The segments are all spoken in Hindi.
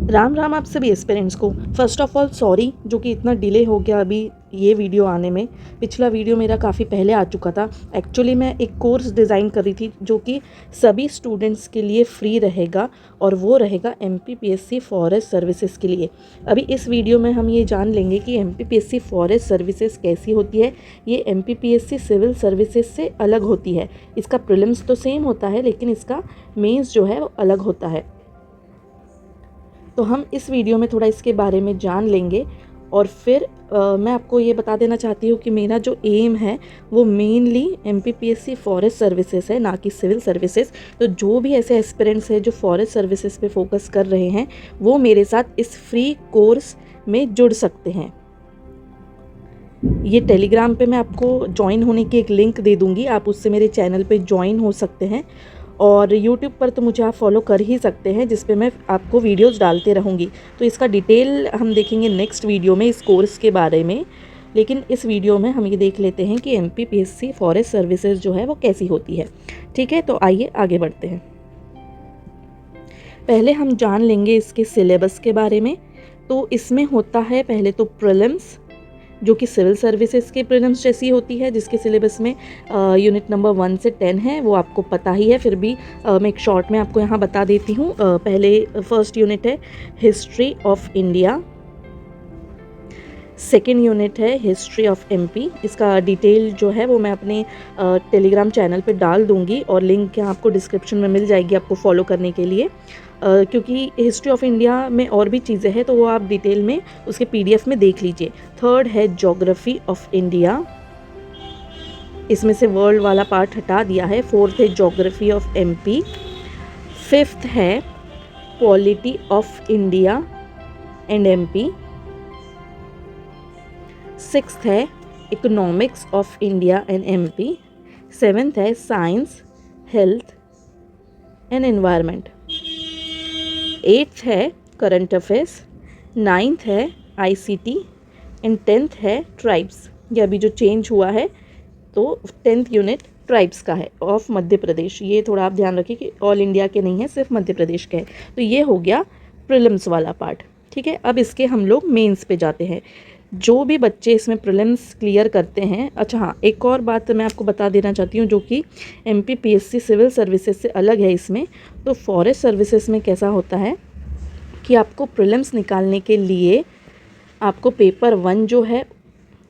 राम राम आप सभी एस्पिरेंट्स को। फ़र्स्ट ऑफ़ ऑल सॉरी जो कि इतना डिले हो गया अभी ये वीडियो आने में। पिछला वीडियो मेरा काफ़ी पहले आ चुका था। एक्चुअली मैं एक कोर्स डिज़ाइन कर रही थी जो कि सभी स्टूडेंट्स के लिए फ्री रहेगा और वो रहेगा एमपीपीएससी फॉरेस्ट सर्विसेज के लिए। अभी इस वीडियो में हम ये जान लेंगे कि एमपीपीएससी फॉरेस्ट सर्विसेज कैसी होती है। ये एमपीपीएससी सिविल सर्विसेज से अलग होती है। इसका प्रीलिम्स तो सेम होता है लेकिन इसका मेंस जो है वो अलग होता है। तो हम इस वीडियो में थोड़ा इसके बारे में जान लेंगे और फिर मैं आपको ये बता देना चाहती हूँ कि मेरा जो एम है वो मेनली एमपीपीएससी फॉरेस्ट सर्विसेज है, ना कि सिविल सर्विसेज। तो जो भी ऐसे एस्पिरेंट्स हैं जो फॉरेस्ट सर्विसेज पे फोकस कर रहे हैं वो मेरे साथ इस फ्री कोर्स में जुड़ सकते हैं। ये टेलीग्राम पे मैं आपको ज्वाइन होने की एक लिंक दे दूँगी, आप उससे मेरे चैनल पे ज्वाइन हो सकते हैं। और यूट्यूब पर तो मुझे आप फॉलो कर ही सकते हैं जिस पे मैं आपको वीडियोस डालते रहूँगी। तो इसका डिटेल हम देखेंगे नेक्स्ट वीडियो में इस कोर्स के बारे में। लेकिन इस वीडियो में हम ये देख लेते हैं कि एमपीपीएससी फॉरेस्ट सर्विसेज जो है वो कैसी होती है। ठीक है, तो आइए आगे बढ़ते हैं। पहले हम जान लेंगे इसके सिलेबस के बारे में। तो इसमें होता है पहले तो प्रीलिम्स, जो कि सिविल सर्विसेज के प्रीलिम्स जैसी होती है, जिसके सिलेबस में यूनिट नंबर 1 से 10 है, वो आपको पता ही है। फिर भी मैं एक शॉर्ट में आपको यहाँ बता देती हूँ। पहले फर्स्ट यूनिट है history of India, second unit है हिस्ट्री ऑफ एमपी। इसका डिटेल जो है वो मैं अपने टेलीग्राम चैनल पे डाल दूँगी और लिंक यहाँ आपको डिस्क्रिप्शन में मिल जाएगी आपको फॉलो करने के लिए। क्योंकि हिस्ट्री ऑफ इंडिया में और भी चीज़ें हैं तो वो आप डिटेल में उसके पीडीएफ में देख लीजिए। थर्ड है ज्योग्राफी ऑफ इंडिया, इसमें से वर्ल्ड वाला पार्ट हटा दिया है। फोर्थ है ज्योग्राफी ऑफ एमपी। फिफ्थ है polity of India and MP. Sixth है economics of India and MP. Seventh है science, health and environment. Eighth है करंट अफेयर्स। नाइन्थ है आईसीटी एंड टेंथ है ट्राइब्स। ये अभी जो चेंज हुआ है तो 10th यूनिट ट्राइब्स का है ऑफ मध्य प्रदेश। ये थोड़ा आप ध्यान रखिए कि ऑल इंडिया के नहीं है, सिर्फ मध्य प्रदेश के है। तो ये हो गया प्रीलिम्स वाला पार्ट। ठीक है, अब इसके हम लोग मेंस पे जाते हैं। जो भी बच्चे इसमें प्रीलिम्स क्लियर करते हैं, अच्छा हाँ, एक और बात मैं आपको बता देना चाहती हूँ जो कि एमपीपीएससी सिविल सर्विसेज से अलग है इसमें। तो फॉरेस्ट सर्विसेज में कैसा होता है कि आपको प्रीलिम्स निकालने के लिए आपको पेपर 1 जो है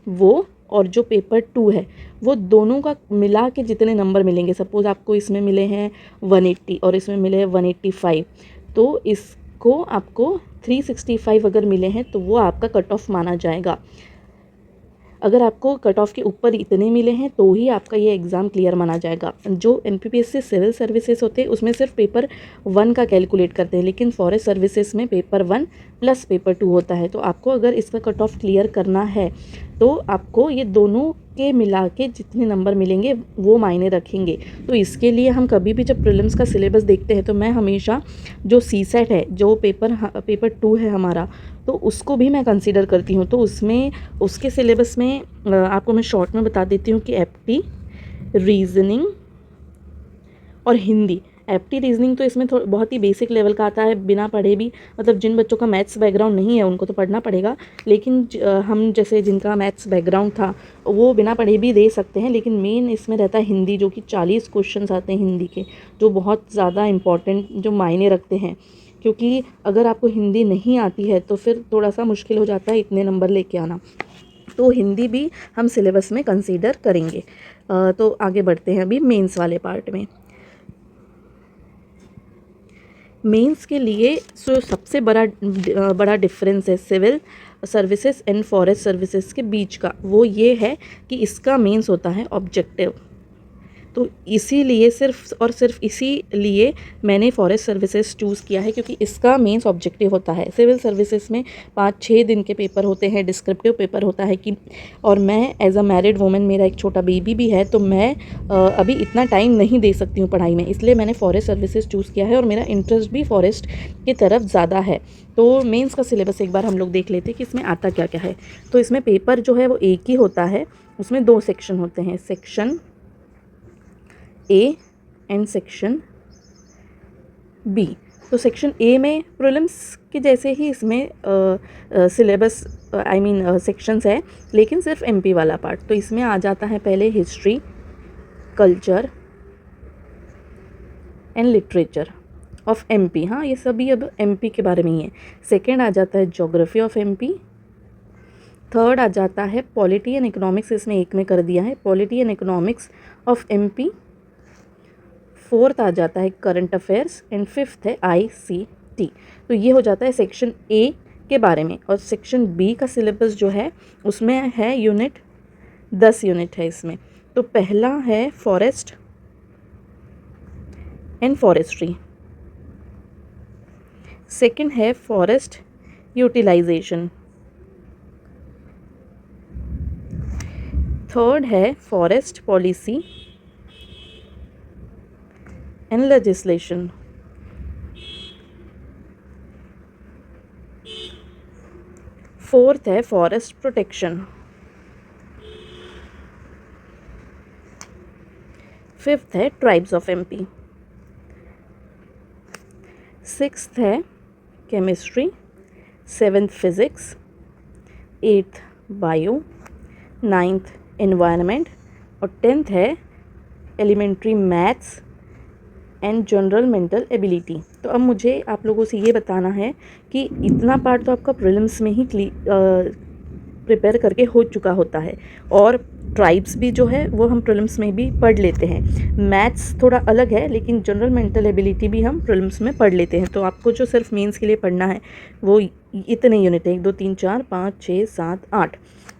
वो और जो पेपर 2 है वो दोनों का मिला के जितने नंबर मिलेंगे, सपोज़ आपको इसमें मिले हैं 180 और इसमें मिले हैं 185, तो इसको आपको 365 अगर मिले हैं तो वो आपका कट ऑफ माना जाएगा। अगर आपको कट ऑफ के ऊपर इतने मिले हैं तो ही आपका ये एग्ज़ाम क्लियर माना जाएगा। जो एमपीपीएससी सिविल सर्विसेज होते हैं उसमें सिर्फ पेपर 1 का कैलकुलेट करते हैं, लेकिन फॉरेस्ट सर्विसेज में पेपर 1 प्लस पेपर 2 होता है। तो आपको अगर इसका कट ऑफ क्लियर करना है तो आपको ये दोनों के मिला के जितने नंबर मिलेंगे वो मायने रखेंगे। तो इसके लिए हम कभी भी जब प्रीलिम्स का सिलेबस देखते हैं तो मैं हमेशा जो सीसेट है, जो पेपर 2 है हमारा, तो उसको भी मैं कंसीडर करती हूँ। तो उसमें उसके सिलेबस में आपको मैं शॉर्ट में बता देती हूँ कि एप्टी, रीजनिंग और हिंदी। एप्टी रीजनिंग तो इसमें बहुत ही बेसिक लेवल का आता है, बिना पढ़े भी, मतलब जिन बच्चों का मैथ्स बैकग्राउंड नहीं है उनको तो पढ़ना पड़ेगा, लेकिन हम जैसे जिनका मैथ्स बैकग्राउंड था वो बिना पढ़े भी दे सकते हैं। लेकिन मेन इसमें रहता है हिंदी, जो कि 40 क्वेश्चंस आते हैं हिंदी के, जो बहुत ज़्यादा इंपॉर्टेंट जो मायने रखते हैं। क्योंकि अगर आपको हिंदी नहीं आती है तो फिर थोड़ा सा मुश्किल हो जाता है इतने नंबर लेके आना। तो हिंदी भी हम सिलेबस में कंसीडर करेंगे। तो आगे बढ़ते हैं अभी मेंस वाले पार्ट में। मेंस के लिए जो सबसे बड़ा डिफरेंस है civil services and forest services के बीच का, वो ये है कि इसका मेंस होता है ऑब्जेक्टिव। तो इसीलिए सिर्फ और सिर्फ इसीलिए मैंने फॉरेस्ट सर्विसेज चूज़ किया है, क्योंकि इसका मेंस ऑब्जेक्टिव होता है। सिविल सर्विसेज में 5-6 दिन के पेपर होते हैं, डिस्क्रिप्टिव पेपर होता है कि, और मैं एज अ मैरिड वुमेन, मेरा एक छोटा बेबी भी है, तो मैं अभी इतना टाइम नहीं दे सकती हूँ पढ़ाई में, इसलिए मैंने फॉरेस्ट सर्विसेज चूज़ किया है और मेरा इंटरेस्ट भी फॉरेस्ट की तरफ ज़्यादा है। तो मेंस का सिलेबस एक बार हम लोग देख लेते हैं कि इसमें आता क्या क्या है। तो इसमें पेपर जो है वो एक ही होता है, उसमें 2 सेक्शन होते हैं, section A and section B. तो सेक्शन ए में प्रीलिम्स के जैसे ही इसमें सिलेबस आई मीन सेक्शंस है, लेकिन सिर्फ एमपी वाला पार्ट। तो इसमें आ जाता है पहले history, culture and literature of MP. हाँ, ये सभी अब एमपी के बारे में ही है। सेकेंड आ जाता है ज्योग्राफी ऑफ एमपी। थर्ड आ जाता है पॉलिटी एंड इकोनॉमिक्स, इसमें एक में कर दिया है, polity and economics of MP. Fourth आ जाता है करंट अफेयर्स एंड फिफ्थ है आईसीटी। तो ये हो जाता है सेक्शन ए के बारे में। और सेक्शन बी का सिलेबस जो है उसमें है यूनिट 10 यूनिट है इसमें। तो पहला है फॉरेस्ट एंड फॉरेस्ट्री, सेकंड है फॉरेस्ट यूटिलाइजेशन, थर्ड है forest policy and legislation, fourth है फॉरेस्ट प्रोटेक्शन, फिफ्थ है ट्राइब्स ऑफ एमपी, सिक्स्थ है chemistry, seventh physics, eighth bio, ninth environment और टेंथ है elementary maths and general mental ability. तो अब मुझे आप लोगों से ये बताना है कि इतना पार्ट तो आपका प्रीलिम्स में ही प्रिपेयर करके हो चुका होता है, और ट्राइब्स भी जो है वो हम प्रीलिम्स में भी पढ़ लेते हैं। मैथ्स थोड़ा अलग है, लेकिन जनरल मेंटल एबिलिटी भी हम प्रीलिम्स में पढ़ लेते हैं। तो आपको जो सिर्फ मेंस के लिए पढ़ना है वो इतने यूनिट है, 1 2 3 4 5 6 7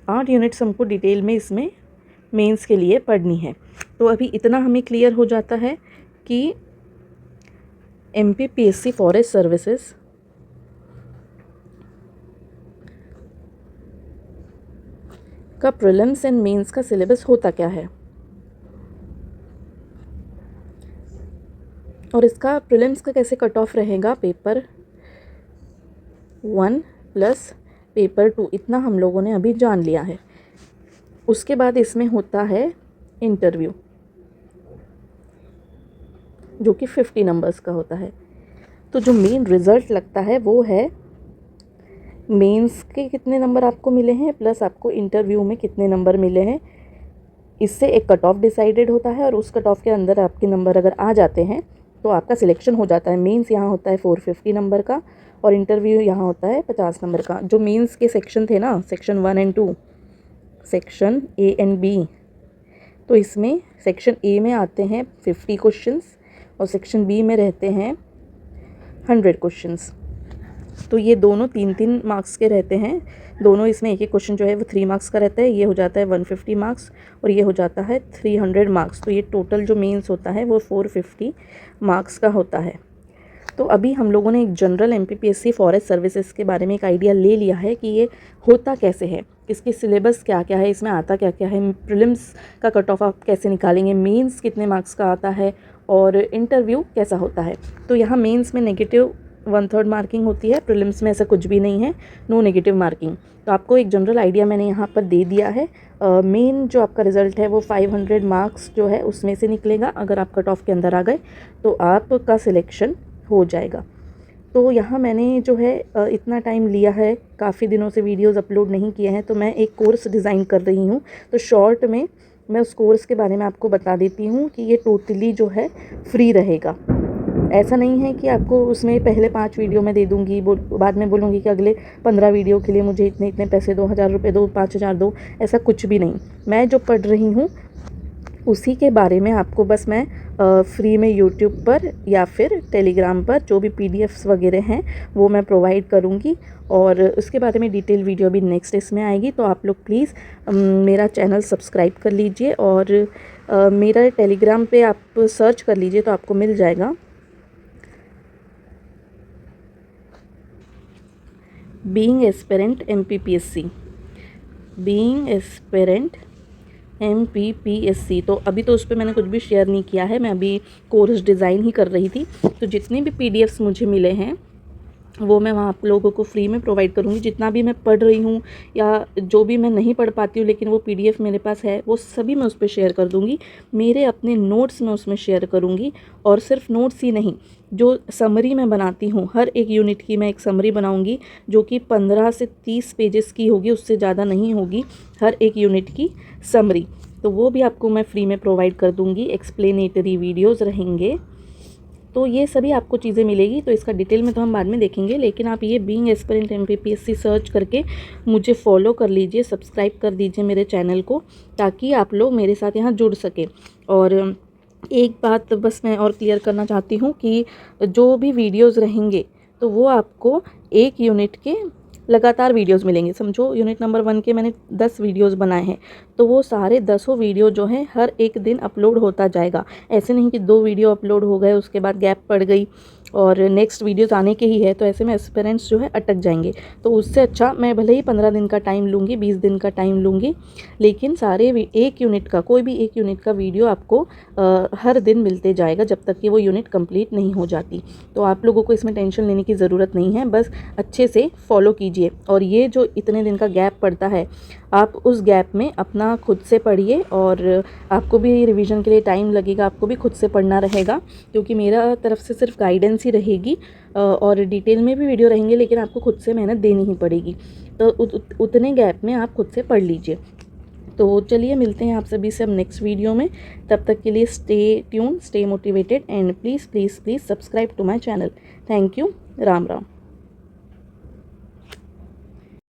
8 यूनिट्स हमको डिटेल में इसमें मेंस के लिए पढ़नी है। तो अभी इतना हमें क्लियर हो जाता है कि एमपीपीएससी फॉरेस्ट सर्विसेज का प्रीलिम्स एंड मेंस का सिलेबस होता क्या है, और इसका प्रीलिम्स का कैसे कट ऑफ रहेगा, पेपर 1 प्लस पेपर 2, इतना हम लोगों ने अभी जान लिया है। उसके बाद इसमें होता है इंटरव्यू, जो कि 50 नंबर्स का होता है। तो जो मेन रिज़ल्ट लगता है वो है मेंस के कितने नंबर आपको मिले हैं प्लस आपको इंटरव्यू में कितने नंबर मिले हैं। इससे एक कट ऑफ डिसाइडेड होता है, और उस कट ऑफ के अंदर आपके नंबर अगर आ जाते हैं तो आपका सिलेक्शन हो जाता है। मेंस यहाँ होता है 450 नंबर का और इंटरव्यू यहाँ होता है 50 नंबर का। जो मेंस के सेक्शन थे ना, section 1 and 2, section A and B, तो इसमें सेक्शन ए में आते हैं 50 क्वेश्चंस और सेक्शन बी में रहते हैं 100 क्वेश्चंस। तो ये दोनों 3-3 मार्क्स के रहते हैं। दोनों इसमें एक एक क्वेश्चन जो है वो 3 मार्क्स का रहता है। ये हो जाता है 150 मार्क्स और ये हो जाता है 300 मार्क्स। तो ये टोटल जो मेंस होता है वो 450 मार्क्स का होता है। तो अभी हम लोगों ने एक जनरल एमपीपीएससी फॉरेस्ट सर्विसेज के बारे में एक आइडिया ले लिया है कि ये होता कैसे है, इसकी सिलेबस क्या क्या है, इसमें आता क्या क्या है, प्रीलिम्स का कट ऑफ आप कैसे निकालेंगे, मेंस कितने मार्क्स का आता है और इंटरव्यू कैसा होता है। तो यहाँ मेंस में नेगेटिव 1/3 मार्किंग होती है, प्रीलिम्स में ऐसा कुछ भी नहीं है, नो नेगेटिव मार्किंग। तो आपको एक जनरल आइडिया मैंने यहाँ पर दे दिया है। मेन जो आपका रिज़ल्ट है वो 500 मार्क्स जो है उसमें से निकलेगा। अगर आप कट ऑफ के अंदर आ गए तो आपका सिलेक्शन हो जाएगा। तो यहाँ मैंने जो है इतना टाइम लिया है, काफ़ी दिनों से वीडियोस अपलोड नहीं किए हैं, तो मैं एक कोर्स डिज़ाइन कर रही हूँ। तो शॉर्ट में मैं उस कोर्स के बारे में आपको बता देती हूँ कि ये टोटली जो है फ्री रहेगा। ऐसा नहीं है कि आपको उसमें पहले 5 वीडियो मैं दे दूँगी, बाद में बोलूँगी कि अगले 15 वीडियो के लिए मुझे इतने इतने पैसे दो, 1000 रुपये दो, 5000 दो, ऐसा कुछ भी नहीं। मैं जो पढ़ रही हूँ उसी के बारे में आपको बस मैं फ्री में यूट्यूब पर या फिर टेलीग्राम पर जो भी पीडीएफ्स वगैरह हैं वो मैं प्रोवाइड करूँगी, और उसके बारे में डिटेल वीडियो भी नेक्स्ट इसमें आएगी। तो आप लोग प्लीज़ मेरा चैनल सब्सक्राइब कर लीजिए, और मेरा टेलीग्राम पे आप सर्च कर लीजिए तो आपको मिल जाएगा। Being aspirant MPPSC, being aspirant MPPSC. तो अभी तो उस पर मैंने कुछ भी शेयर नहीं किया है, मैं अभी कोर्स डिज़ाइन ही कर रही थी। तो जितने भी पीडीएफ्स मुझे मिले हैं वो मैं वहाँ आप लोगों को फ्री में प्रोवाइड करूँगी। जितना भी मैं पढ़ रही हूँ या जो भी मैं नहीं पढ़ पाती हूँ लेकिन वो PDF मेरे पास है, वो सभी मैं उस पे शेयर कर दूँगी। मेरे अपने नोट्स मैं उसमें शेयर करूँगी, और सिर्फ नोट्स ही नहीं, जो समरी मैं बनाती हूँ हर एक यूनिट की, मैं एक समरी बनाऊँगी जो कि 15 से 30 पेजेस की होगी, उससे ज़्यादा नहीं होगी हर एक यूनिट की समरी। तो वो भी आपको मैं फ्री में प्रोवाइड कर दूँगी। एक्सप्लेनेटरी वीडियोज़ रहेंगे, तो ये सभी आपको चीज़ें मिलेगी। तो इसका डिटेल में तो हम बाद में देखेंगे, लेकिन आप ये बीइंग एस्पिरेंट MPPSC सर्च करके मुझे फॉलो कर लीजिए, सब्सक्राइब कर दीजिए मेरे चैनल को, ताकि आप लोग मेरे साथ यहाँ जुड़ सके। और एक बात बस मैं और क्लियर करना चाहती हूँ कि जो भी वीडियोज़ रहेंगे तो वो आपको एक यूनिट के लगातार वीडियोस मिलेंगे। समझो यूनिट नंबर 1 के मैंने 10 वीडियोस बनाए हैं, तो वो सारे 10 वीडियो जो हैं हर एक दिन अपलोड होता जाएगा। ऐसे नहीं कि 2 वीडियो अपलोड हो गए उसके बाद गैप पड़ गई और नेक्स्ट वीडियोस आने के ही है, तो ऐसे में एस्पिरेंट्स जो है अटक जाएंगे। तो उससे अच्छा मैं भले ही 15 दिन का टाइम लूँगी, 20 दिन का टाइम लूँगी, लेकिन सारे एक यूनिट का, कोई भी एक यूनिट का वीडियो आपको हर दिन मिलते जाएगा जब तक कि वो यूनिट कंप्लीट नहीं हो जाती। तो आप लोगों को इसमें टेंशन लेने की ज़रूरत नहीं है, बस अच्छे से फॉलो कीजिए। और ये जो इतने दिन का गैप पड़ता है, आप उस गैप में अपना खुद से पढ़िए, और आपको भी रिवीजन के लिए टाइम लगेगा, आपको भी खुद से पढ़ना रहेगा, क्योंकि मेरा तरफ से सिर्फ गाइडेंस ही रहेगी और डिटेल में भी वीडियो रहेंगे, लेकिन आपको खुद से मेहनत देनी ही पड़ेगी। तो उतने गैप में आप खुद से पढ़ लीजिए। तो चलिए मिलते हैं आप सभी से अब नेक्स्ट वीडियो में। तब तक के लिए stay tune, stay motivated, and please please please subscribe to my channel. Thank you. Ram Ram.